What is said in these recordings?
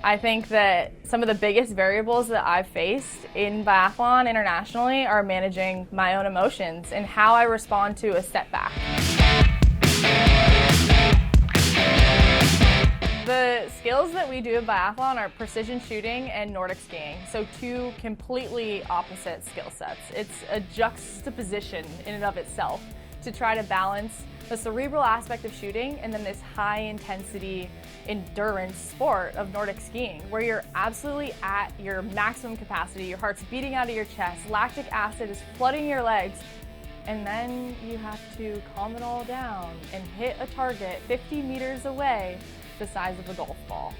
I think that some of the biggest variables that I've faced in biathlon internationally are managing my own emotions and how I respond to a setback. The skills that we do in biathlon are precision shooting and Nordic skiing, so two completely opposite skill sets. It's a juxtaposition in and of itself to try to balance the cerebral aspect of shooting and then this high intensity endurance sport of Nordic skiing, where you're absolutely at your maximum capacity, your heart's beating out of your chest, lactic acid is flooding your legs, and then you have to calm it all down and hit a target 50 meters away the size of a golf ball.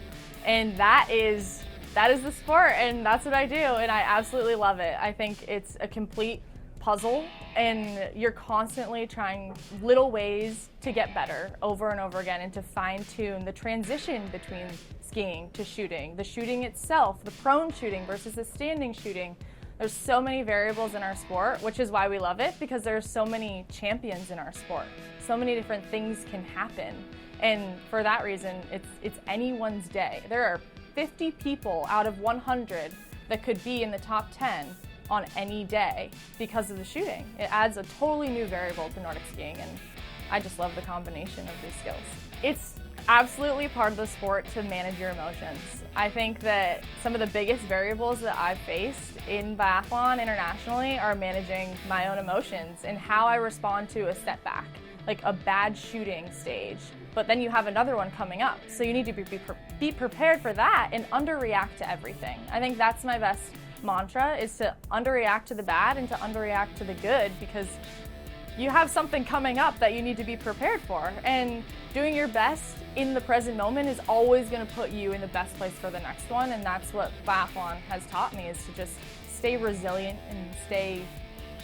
And that is the sport, and that's what I do, and I absolutely love it. I think it's a complete puzzle, and you're constantly trying little ways to get better over and over again and to fine-tune the transition between skiing to shooting, the shooting itself, the prone shooting versus the standing shooting. There's so many variables in our sport, which is why we love it, because there are so many champions in our sport. So many different things can happen. And for that reason, it's anyone's day. There are 50 people out of 100 that could be in the top 10 on any day because of the shooting. It adds a totally new variable to Nordic skiing, and I just love the combination of these skills. It's absolutely part of the sport to manage your emotions. I think that some of the biggest variables that I've faced in biathlon internationally are managing my own emotions and how I respond to a setback, like a bad shooting stage, but then you have another one coming up. So you need to be prepared for that and underreact to everything. I think that's my best mantra, is to underreact to the bad and to underreact to the good, because you have something coming up that you need to be prepared for. And doing your best in the present moment is always going to put you in the best place for the next one. And that's what biathlon has taught me, is to just stay resilient and stay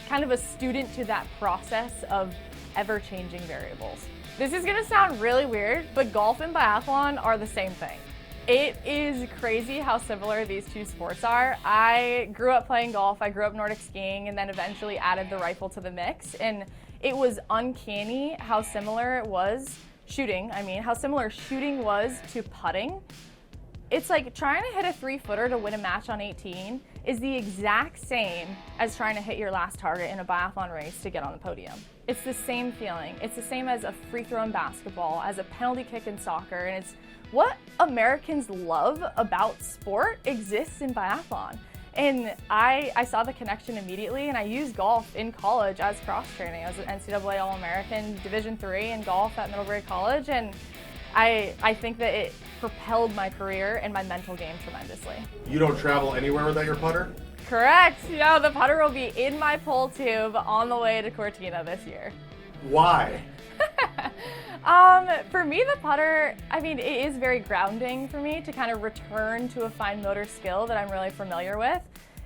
kind of a student to that process of ever-changing variables. This is going to sound really weird, but golf and biathlon are the same thing. It is crazy how similar these two sports are. I grew up playing golf, I grew up Nordic skiing, and then eventually added the rifle to the mix. And it was uncanny how similar it was how similar shooting was to putting. It's like trying to hit a 3-footer to win a match on 18 is the exact same as trying to hit your last target in a biathlon race to get on the podium. It's the same feeling. It's the same as a free throw in basketball, as a penalty kick in soccer, and it's what Americans love about sport exists in biathlon. And I saw the connection immediately, and I used golf in college as cross-training. I was an NCAA All-American Division III in golf at Middlebury College, and I think that it propelled my career and my mental game tremendously. You don't travel anywhere without your putter? Correct. No, the putter will be in my pull tube on the way to Cortina this year. Why? For me, the putter, it is very grounding for me to kind of return to a fine motor skill that I'm really familiar with.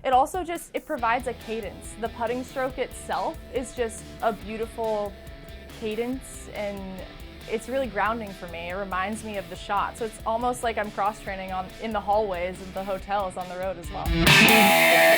It also it provides a cadence. The putting stroke itself is just a beautiful cadence, and it's really grounding for me. It reminds me of the shot. So it's almost like I'm cross-training in the hallways of the hotels on the road as well.